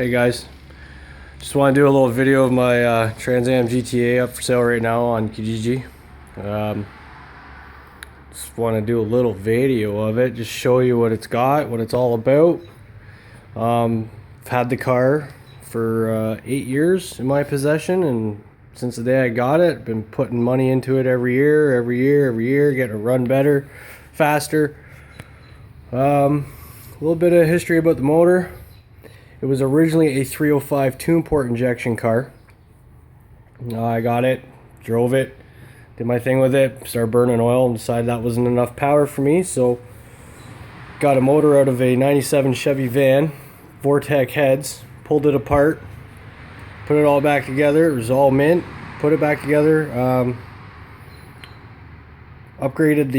Hey guys, just want to do a little video of my Trans Am GTA up for sale right now on Kijiji. Just want to do a little video of it, just show you what it's got, what it's all about. I've had the car for 8 years in my possession, and since the day I got it, I've been putting money into it every year, getting it run better, faster. A little bit of history about the motor. It was originally a 305 two-port injection car. I got it, drove it, did my thing with it, started burning oil, and decided that wasn't enough power for me, so got a motor out of a 97 Chevy van, Vortec heads, pulled it apart, put it all back together. It was all mint, put it back together, upgraded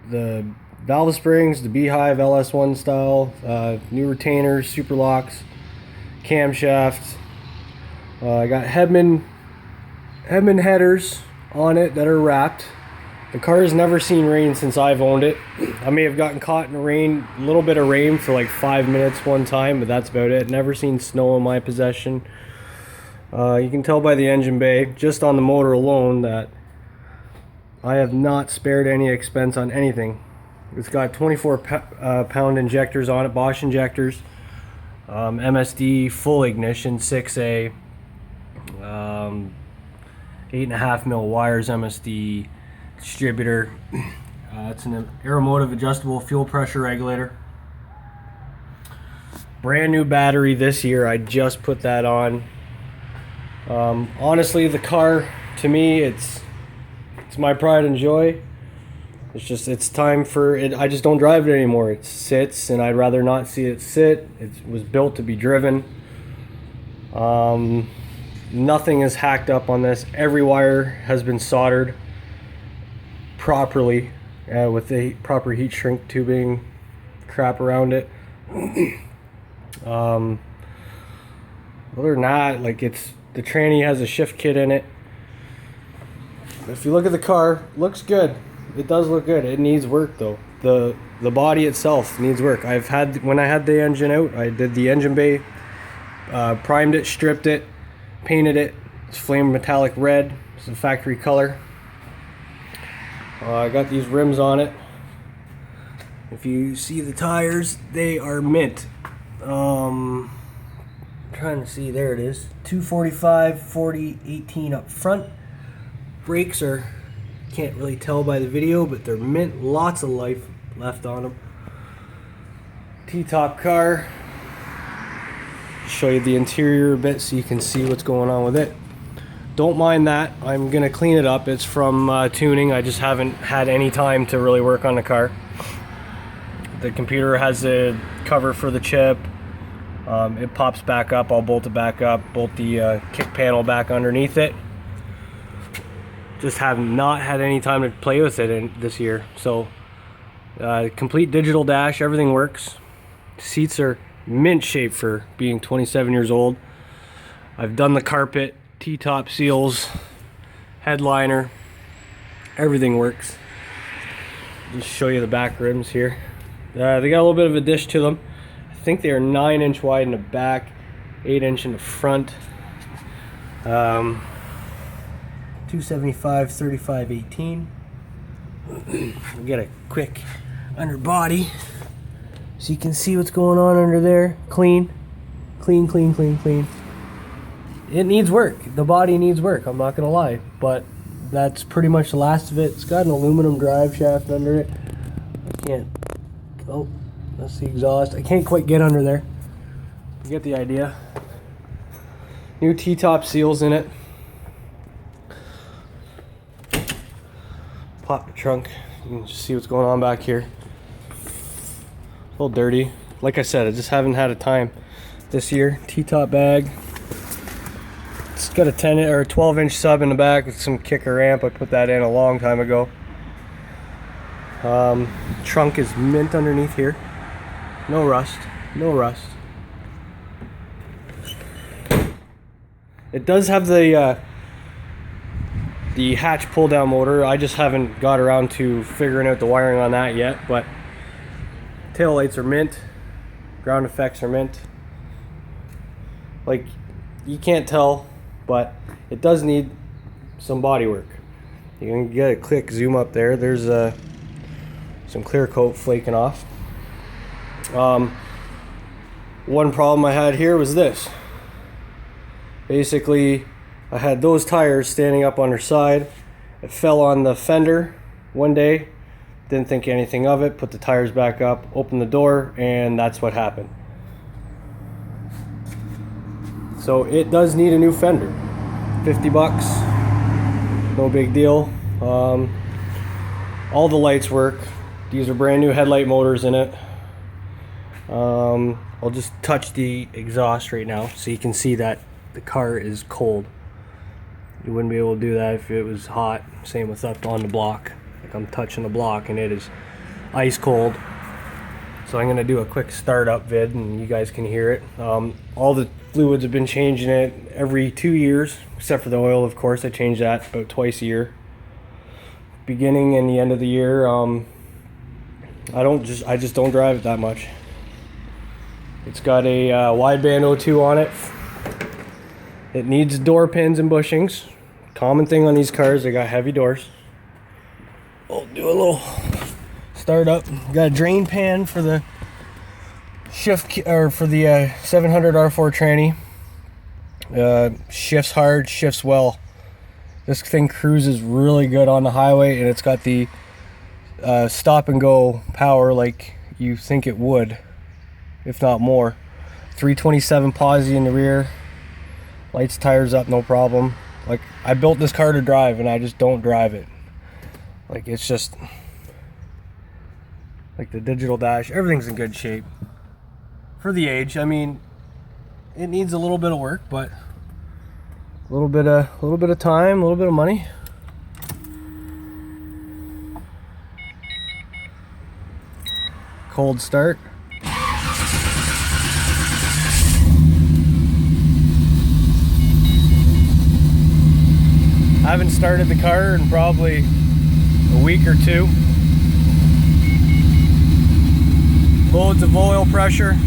the valve springs, the Beehive LS1 style, new retainers, super locks, camshaft. I got Hedman headers on it that are wrapped. The car has never seen rain since I've owned it. I may have gotten caught in rain, a little bit of rain for like 5 minutes one time, but that's about it. Never seen snow in my possession. You can tell by the engine bay, just on the motor alone, that I have not spared any expense on anything. It's got 24 pound injectors on it, Bosch injectors, MSD full ignition, 6A, 8.5 mil wires, MSD distributor. It's an Aeromotive adjustable fuel pressure regulator. Brand new battery this year. I just put that on. Honestly, the car, to me, it's my pride and joy. It's time for it. I just don't drive it anymore. It sits, and I'd rather not see it sit. It was built to be driven. Nothing is hacked up on this. Every wire has been soldered properly with the proper heat shrink tubing crap around it. Other than that, like, the tranny has a shift kit in it. If you look at the car, looks good. It does look good. It needs work though. The body itself needs work. When I had the engine out, I did the engine bay, primed it, stripped it, painted it. It's flame metallic red. It's a factory color. I got these rims on it. If you see the tires, they are mint. I'm trying to see, there it is. 245, 40, 18 up front. Brakes are, can't really tell by the video, but they're mint. Lots of life left on them. T-top car. Show you the interior a bit so you can see what's going on with it. Don't mind that. I'm gonna clean it up. It's from tuning. I just haven't had any time to really work on the car. The computer has a cover for the chip. It pops back up. I'll bolt it back up. Bolt the kick panel back underneath it. Just have not had any time to play with it this year. So complete digital dash, everything works. Seats are mint shape for being 27 years old. I've done the carpet, T-top seals, headliner, everything works. Just show you the back rims here. They got a little bit of a dish to them. I think they are 9-inch wide in the back, 8-inch in the front. 275, 35, 18. We get a quick underbody so you can see what's going on under there. Clean. It needs work. The body needs work, I'm not gonna lie, but that's pretty much the last of it. It's got an aluminum drive shaft under it. I can't, oh, that's the exhaust. I can't quite get under there. You get the idea. New T-top seals in it. Pop the trunk. You can just see what's going on back here. A little dirty. Like I said, I just haven't had a time this year. T-top bag. It's got a 10 or 12-inch sub in the back with some kicker ramp. I put that in a long time ago. Trunk is mint underneath here. No rust. It does have the hatch pull down motor. I just haven't got around to figuring out the wiring on that yet, but tail lights are mint, ground effects are mint. Like, you can't tell, but it does need some body work. You can get a quick zoom up there. There's some clear coat flaking off. One problem I had here was this. Basically, I had those tires standing up on their side. It fell on the fender one day. Didn't think anything of it. Put the tires back up, opened the door, and that's what happened. So it does need a new fender. 50 bucks. No big deal. All the lights work. These are brand new headlight motors in it. I'll just touch the exhaust right now so you can see that the car is cold. You wouldn't be able to do that if it was hot. Same with up on the block. Like, I'm touching the block and it is ice cold. So I'm going to do a quick startup vid and you guys can hear it. All the fluids have been changing it every 2 years, except for the oil, of course. I change that about twice a year. Beginning and the end of the year, I just don't drive it that much. It's got a wideband O2 on it. It needs door pins and bushings. Common thing on these cars, they got heavy doors. I'll do a little startup. Got a drain pan for the shift or for the 700 R4 tranny. Shifts hard, shifts well. This thing cruises really good on the highway, and it's got the stop and go power like you think it would, if not more. 327 posi in the rear. Lights, tires up, no problem. Like, I built this car to drive and I just don't drive it. Like, it's just like the digital dash, everything's in good shape for the age. I mean, it needs a little bit of work, but a little bit of time, a little bit of money. Cold start. I haven't started the car in probably a week or two. Loads of oil pressure.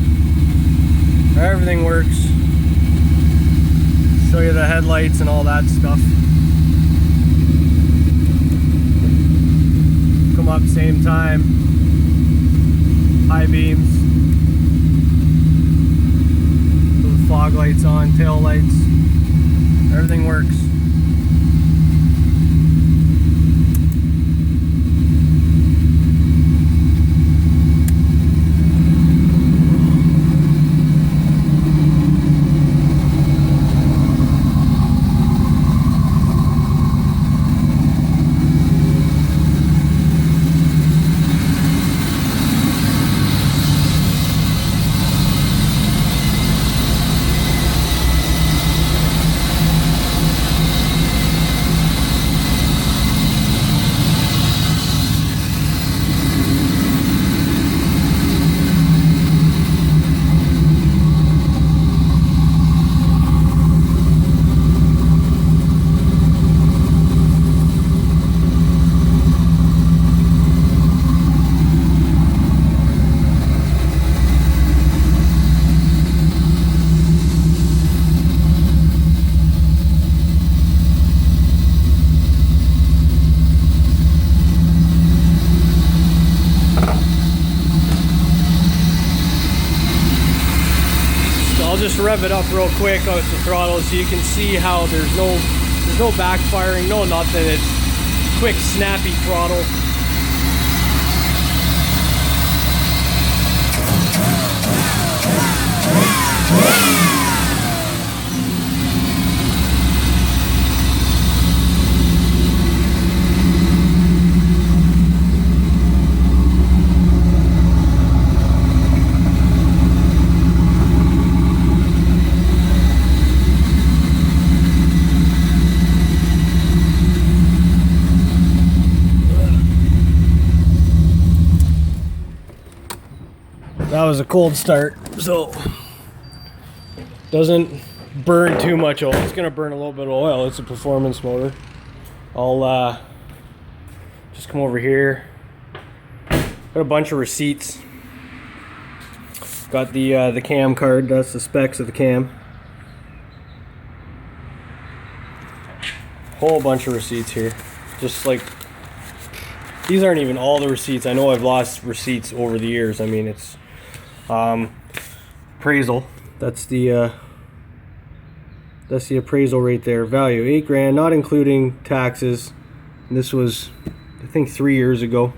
Everything works. Show you the headlights and all that stuff. Come up same time. High beams. Put the fog lights on, tail lights. Everything works. Just rev it up real quick with the throttle so you can see how there's no backfiring, no nothing. It's quick, snappy throttle. That was a cold start, so doesn't burn too much oil. It's gonna burn a little bit of oil. It's a performance motor. I'll just come over here. Got a bunch of receipts. Got the cam card. That's the specs of the cam. whole bunch of receipts here. Just like, these aren't even all the receipts. I know I've lost receipts over the years. I mean, it's appraisal. That's the appraisal right there. Value $8,000, not including taxes. And this was, I think, 3 years ago.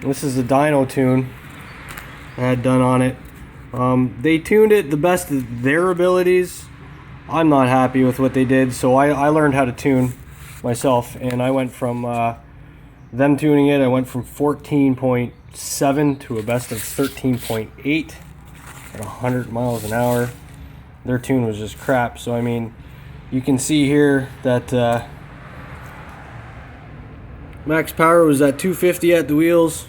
This is a dyno tune I had done on it. They tuned it the best of their abilities. I'm not happy with what they did, so I learned how to tune myself, and I went from them tuning it, I went from 14.7 to a best of 13.8 at 100 miles an hour. Their tune was just crap. So I mean, you can see here that max power was at 250 at the wheels,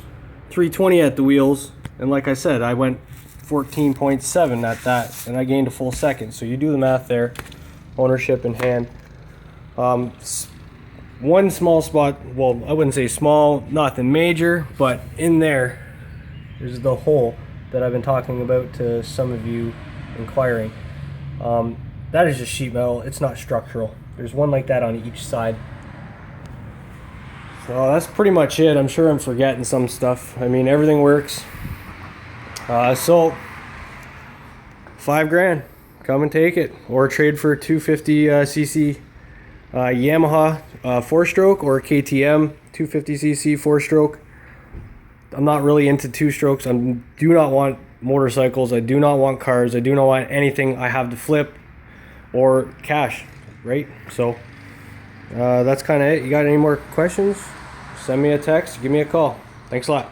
320 at the wheels, and like I said, I went 14.7 at that, and I gained a full second. So you do the math there. Ownership in hand. One small spot, well, I wouldn't say small, nothing major, but in there is the hole that I've been talking about to some of you inquiring. That is just sheet metal. It's not structural. There's one like that on each side. So that's pretty much it. I'm sure I'm forgetting some stuff. I mean, everything works. So $5,000, come and take it, or trade for a 250 cc Yamaha 4-stroke or KTM 250 cc 4-stroke. I'm not really into 2-strokes. I do not want motorcycles. I do not want cars. I do not want anything I have to flip or cash, right? So that's kind of it. You got any more questions? Send me a text, give me a call. Thanks a lot.